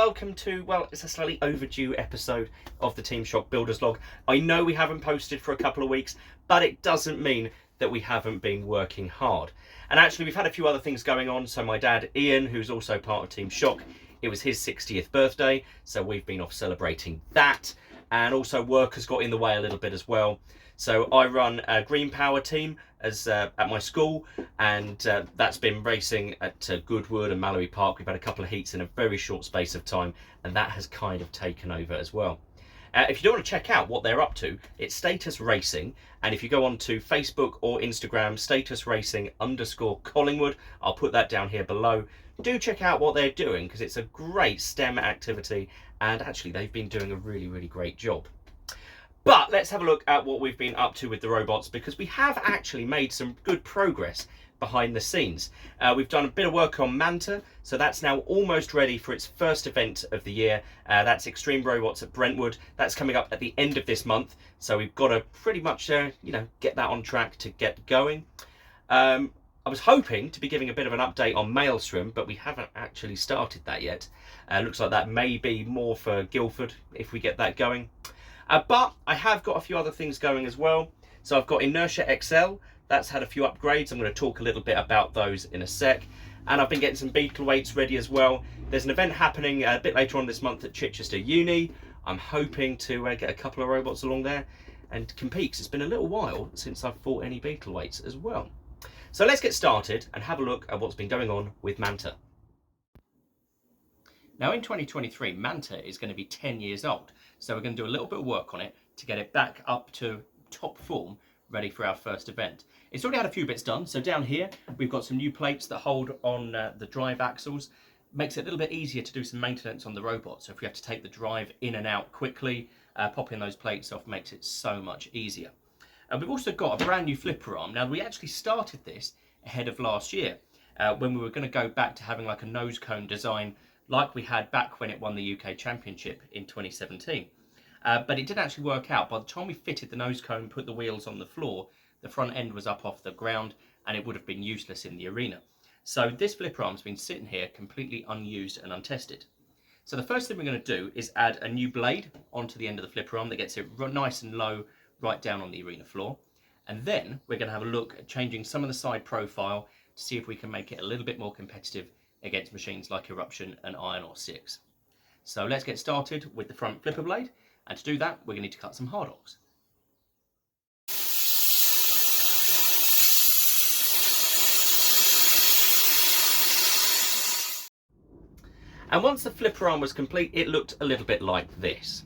welcome to, well, it's a slightly overdue episode of the Team Shock Builders Log. I know we haven't posted for a couple of weeks, but it doesn't mean that we haven't been working hard. And actually, we've had a few other things going on. So my dad, Ian, who's also part of Team Shock, it was his 60th birthday, so we've been off celebrating that. And also work has got in the way a little bit as well. So I run a green power team at my school, and that's been racing at Goodwood and Mallory Park. We've had a couple of heats in a very short space of time, and that has kind of taken over as well. If you don't want to check out what they're up to, it's Status Racing, and if you go on to Facebook or Instagram, Status Racing _Collingwood, I'll put that down here below. Do check out what they're doing, because it's a great STEM activity, and actually they've been doing a really great job. But let's have a look at what we've been up to with the robots, because we have actually made some good progress behind the scenes. We've done a bit of work on Manta, so that's now almost ready for its first event of the year. That's Extreme Robots at Brentwood. That's coming up at the end of this month, so we've got to pretty much get that on track to get going. I was hoping to be giving a bit of an update on Maelstrom, but we haven't actually started that yet. Looks like that may be more for Guildford if we get that going. But I have got a few other things going as well. So I've got Inertia XL. That's had a few upgrades. I'm going to talk a little bit about those in a sec. And I've been getting some beetle weights ready as well. There's an event happening a bit later on this month at Chichester Uni. I'm hoping to get a couple of robots along there and compete, 'cause it's been a little while since I've fought any beetle weights as well. So let's get started and have a look at what's been going on with Manta. Now in 2023, Manta is going to be 10 years old. So we're going to do a little bit of work on it to get it back up to top form, ready for our first event. It's already had a few bits done. So down here, we've got some new plates that hold on the drive axles. Makes it a little bit easier to do some maintenance on the robot. So if we have to take the drive in and out quickly, popping those plates off makes it so much easier. And we've also got a brand new flipper arm. Now we actually started this ahead of last year, when we were going to go back to having like a nose cone design like we had back when it won the UK Championship in 2017. But it didn't actually work out. By the time we fitted the nose cone, put the wheels on the floor, the front end was up off the ground and it would have been useless in the arena. So this flipper arm's been sitting here completely unused and untested. So the first thing we're going to do is add a new blade onto the end of the flipper arm that gets it nice and low right down on the arena floor. And then we're going to have a look at changing some of the side profile to see if we can make it a little bit more competitive against machines like Eruption and Iron Ore 6. So let's get started with the front flipper blade, and to do that we're going to need to cut some hardox. And once the flipper arm was complete, it looked a little bit like this.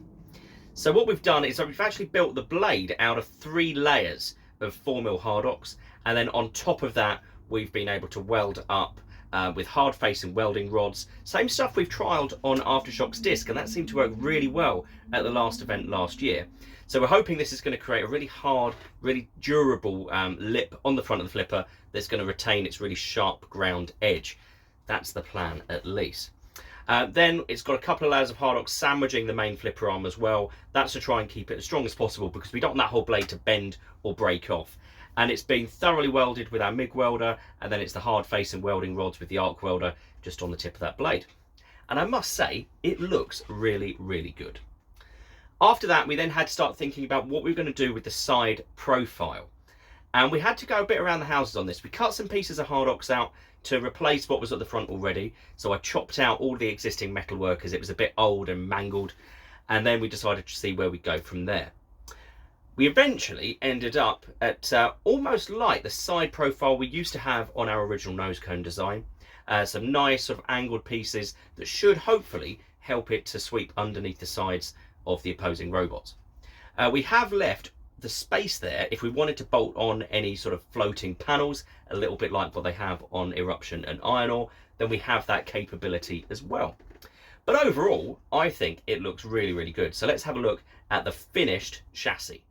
So what we've done is that we've actually built the blade out of 3 layers of 4mm hardox, and then on top of that we've been able to weld up with hard face and welding rods. Same stuff we've trialled on Aftershock's disc, and that seemed to work really well at the last event last year. So we're hoping this is going to create a really hard, really durable lip on the front of the flipper that's going to retain its really sharp ground edge. That's the plan, at least. Then it's got a couple of layers of hardox sandwiching the main flipper arm as well. That's to try and keep it as strong as possible, because we don't want that whole blade to bend or break off. And it's been thoroughly welded with our MIG welder, and then it's the hard face and welding rods with the arc welder just on the tip of that blade. And I must say, it looks really good. After that, we then had to start thinking about what we were going to do with the side profile. And we had to go a bit around the houses on this. We cut some pieces of hardox out to replace what was at the front already. So I chopped out all the existing metalwork as it was a bit old and mangled. And then we decided to see where we go from there. We eventually ended up at almost like the side profile we used to have on our original nose cone design. Some nice sort of angled pieces that should hopefully help it to sweep underneath the sides of the opposing robots. We have left the space there if we wanted to bolt on any sort of floating panels, a little bit like what they have on Eruption and Iron Ore, then we have that capability as well. But overall, I think it looks really good. So let's have a look at the finished chassis.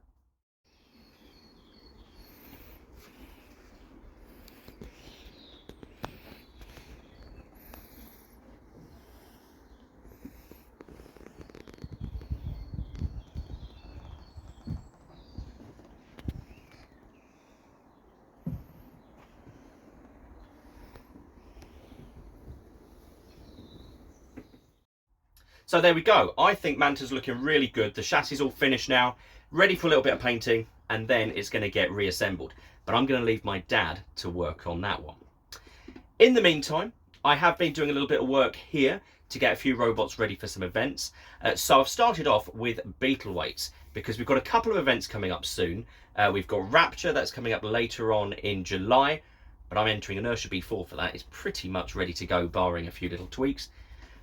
So there we go. I think Manta's looking really good. The chassis is all finished now, ready for a little bit of painting, and then it's going to get reassembled. But I'm going to leave my dad to work on that one. In the meantime, I have been doing a little bit of work here to get a few robots ready for some events. So I've started off with beetle weights because we've got a couple of events coming up soon. We've got Rapture that's coming up later on in July, but I'm entering Inertia B4 for that. It's pretty much ready to go, barring a few little tweaks.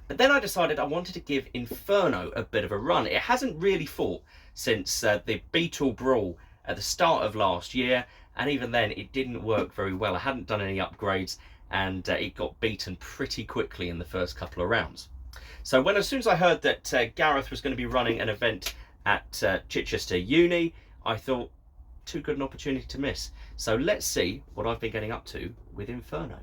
But then I decided I wanted to give Inferno a bit of a run. It hasn't really fought since the Beetle Brawl at the start of last year, and even then it didn't work very well. I hadn't done any upgrades, and it got beaten pretty quickly in the first couple of rounds. So as soon as I heard that Gareth was going to be running an event at Chichester Uni, I thought, too good an opportunity to miss. So let's see what I've been getting up to with Inferno.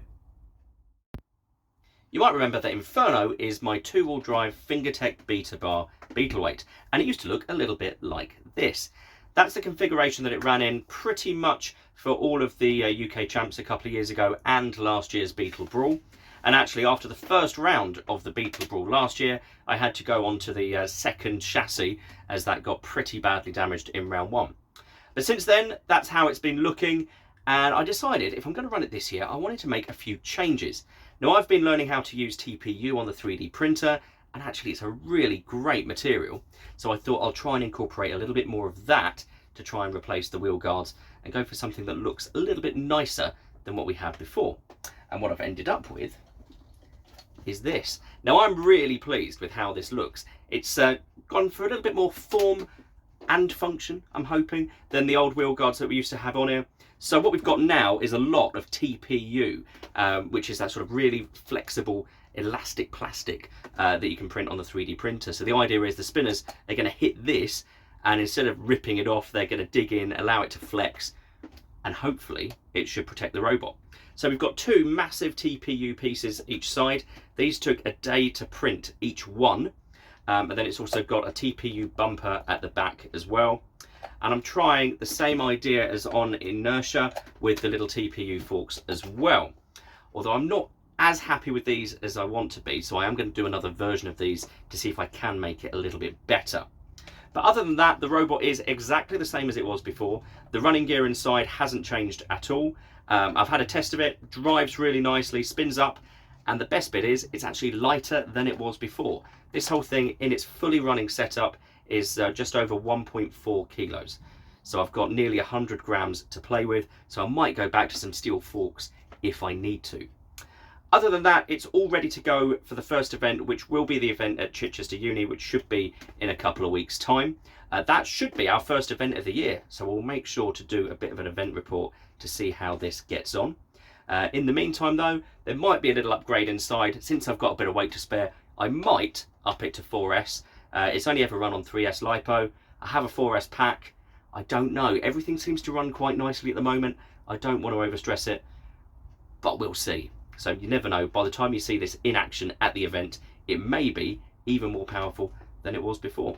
You might remember that Inferno is my 2-wheel drive Fingertech Beta Bar Beetleweight, and it used to look a little bit like this. That's the configuration that it ran in pretty much for all of the UK champs a couple of years ago and last year's Beetle Brawl. And actually, after the first round of the Beetle Brawl last year, I had to go on to the second chassis as that got pretty badly damaged in round 1. But since then, that's how it's been looking, and I decided if I'm going to run it this year, I wanted to make a few changes. Now, I've been learning how to use TPU on the 3D printer, and actually it's a really great material, so I thought I'll try and incorporate a little bit more of that to try and replace the wheel guards and go for something that looks a little bit nicer than what we had before. And what I've ended up with is this. Now, I'm really pleased with how this looks. It's gone for a little bit more form and function, I'm hoping, than the old wheel guards that we used to have on here. So what we've got now is a lot of TPU, which is that sort of really flexible elastic plastic that you can print on the 3D printer. So the idea is the spinners, they're going to hit this, and instead of ripping it off, they're going to dig in, allow it to flex, and hopefully it should protect the robot. So we've got 2 massive TPU pieces each side. These took a day to print each one. And then it's also got a TPU bumper at the back as well. And I'm trying the same idea as on Inertia with the little TPU forks as well. Although I'm not as happy with these as I want to be, so I am going to do another version of these to see if I can make it a little bit better. But other than that, the robot is exactly the same as it was before. The running gear inside hasn't changed at all. I've had a test of it, drives really nicely, spins up, and the best bit is it's actually lighter than it was before. This whole thing in its fully running setup is just over 1.4 kilos. So I've got nearly 100 grams to play with, so I might go back to some steel forks if I need to. Other than that, it's all ready to go for the first event, which will be the event at Chichester Uni, which should be in a couple of weeks' time. That should be our first event of the year, so we'll make sure to do a bit of an event report to see how this gets on. In the meantime though, there might be a little upgrade inside. Since I've got a bit of weight to spare, I might up it to 4S. It's only ever run on 3S LiPo. I have a 4S pack. I don't know. Everything seems to run quite nicely at the moment. I don't want to overstress it, but we'll see. So you never know. By the time you see this in action at the event, it may be even more powerful than it was before.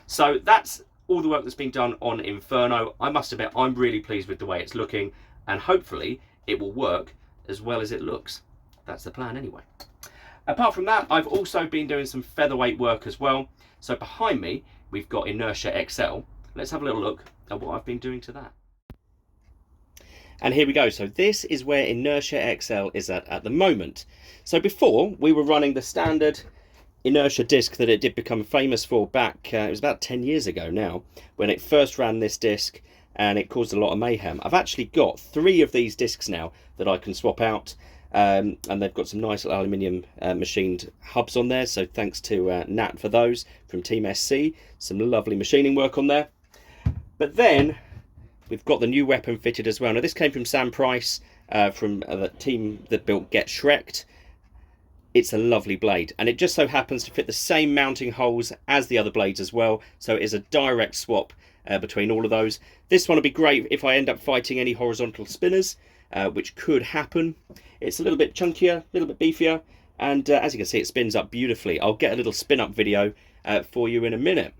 So that's all the work that's been done on Inferno. I must admit, I'm really pleased with the way it's looking, and hopefully it will work as well as it looks. That's the plan anyway. Apart from that, I've also been doing some featherweight work as well. So behind me, we've got Inertia XL. Let's have a little look at what I've been doing to that. And here we go. So this is where Inertia XL is at the moment. So before, we were running the standard Inertia disc that it did become famous for back, it was about 10 years ago now, when it first ran this disc, and it caused a lot of mayhem. I've actually got 3 of these discs now that I can swap out, and they've got some nice aluminium machined hubs on there, so thanks to Nat for those from Team SC. Some lovely machining work on there. But then we've got the new weapon fitted as well. Now this came from Sam Price, from the team that built Get Shrek'd. It's a lovely blade, and it just so happens to fit the same mounting holes as the other blades as well, so it is a direct swap between all of those. This one would be great if I end up fighting any horizontal spinners, which could happen. It's a little bit chunkier, a little bit beefier, and as you can see, it spins up beautifully. I'll get a little spin up video for you in a minute.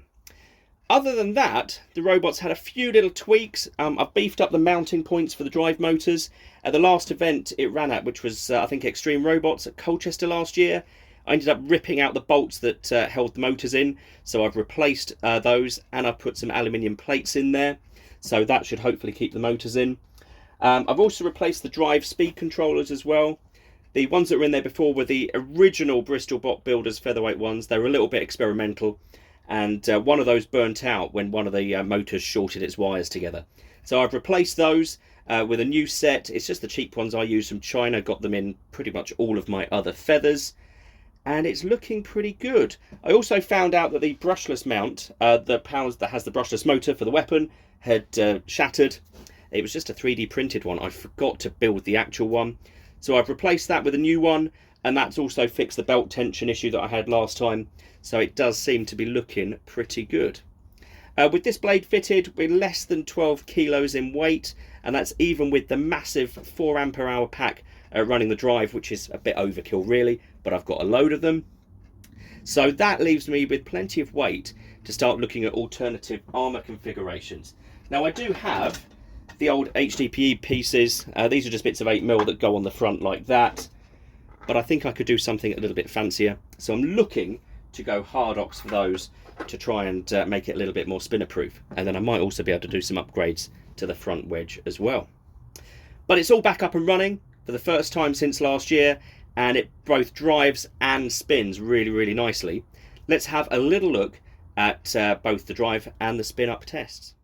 Other than that, the robot's had a few little tweaks. I've beefed up the mounting points for the drive motors. At the last event it ran at, which was I think Extreme Robots at Colchester last year, I ended up ripping out the bolts that held the motors in, so I've replaced those, and I've put some aluminium plates in there, so that should hopefully keep the motors in. I've also replaced the drive speed controllers as well. The ones that were in there before were the original Bristol Bot Builders featherweight ones. They were a little bit experimental, and one of those burnt out when one of the motors shorted its wires together. So I've replaced those with a new set. It's just the cheap ones I use from China. Got them in pretty much all of my other feathers, and it's looking pretty good. I also found out that the brushless mount, that has the brushless motor for the weapon, had shattered. It was just a 3D printed one. I forgot to build the actual one. So I've replaced that with a new one, and that's also fixed the belt tension issue that I had last time. So it does seem to be looking pretty good. With this blade fitted, we're less than 12 kilos in weight, and that's even with the massive 4 ampere-hour pack running the drive, which is a bit overkill really, but I've got a load of them. So that leaves me with plenty of weight to start looking at alternative armour configurations. Now I do have the old HDPE pieces. These are just bits of 8mm that go on the front like that, but I think I could do something a little bit fancier, so I'm looking to go Hardox for those to try and make it a little bit more spinner proof, and then I might also be able to do some upgrades to the front wedge as well. But it's all back up and running for the first time since last year, and it both drives and spins really nicely. Let's have a little look at both the drive and the spin up tests.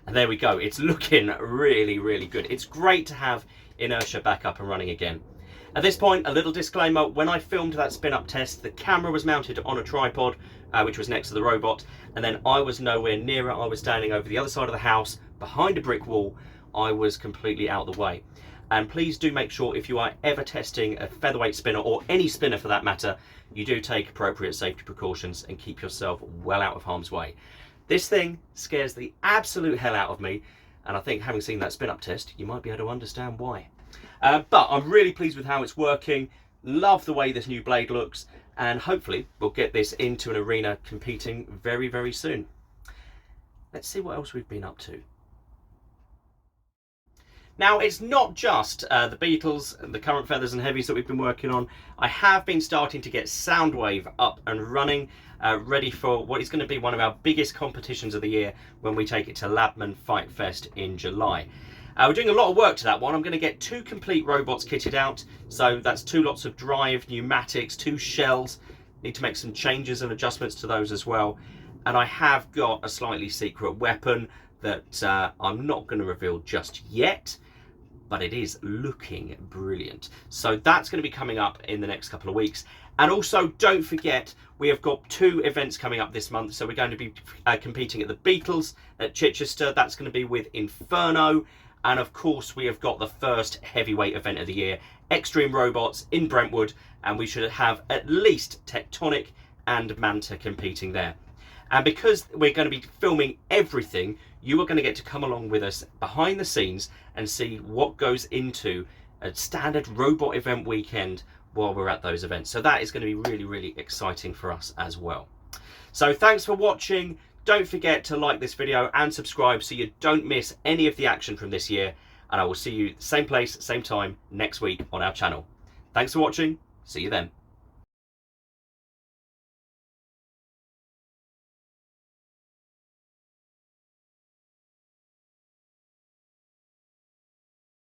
And there we go, it's looking really good. It's great to have Inertia back up and running again. At this point, a little disclaimer: when I filmed that spin up test, the camera was mounted on a tripod, which was next to the robot, and then I was nowhere near it. I was standing over the other side of the house, behind a brick wall. I was completely out of the way. And please do make sure, if you are ever testing a featherweight spinner, or any spinner for that matter, you do take appropriate safety precautions and keep yourself well out of harm's way. This thing scares the absolute hell out of me, and I think, having seen that spin-up test, you might be able to understand why. But I'm really pleased with how it's working, love the way this new blade looks, and hopefully we'll get this into an arena competing very soon. Let's see what else we've been up to. Now, it's not just the Beetles, the current feathers and heavies that we've been working on. I have been starting to get Soundwave up and running, ready for what is going to be one of our biggest competitions of the year when we take it to Labman Fight Fest in July. We're doing a lot of work to that one. I'm going to get 2 complete robots kitted out. So that's 2 lots of drive, pneumatics, 2 shells. Need to make some changes and adjustments to those as well. And I have got a slightly secret weapon that I'm not going to reveal just yet, but it is looking brilliant. So that's going to be coming up in the next couple of weeks. And also, don't forget, we have got 2 events coming up this month. So we're going to be competing at the Beetles at Chichester. That's going to be with Inferno. And of course, we have got the first heavyweight event of the year, Extreme Robots in Brentwood. And we should have at least Tectonic and Manta competing there. And because we're going to be filming everything, you are going to get to come along with us behind the scenes and see what goes into a standard robot event weekend while we're at those events. So that is going to be really exciting for us as well. So thanks for watching. Don't forget to like this video and subscribe so you don't miss any of the action from this year. And I will see you same place, same time next week on our channel. Thanks for watching. See you then.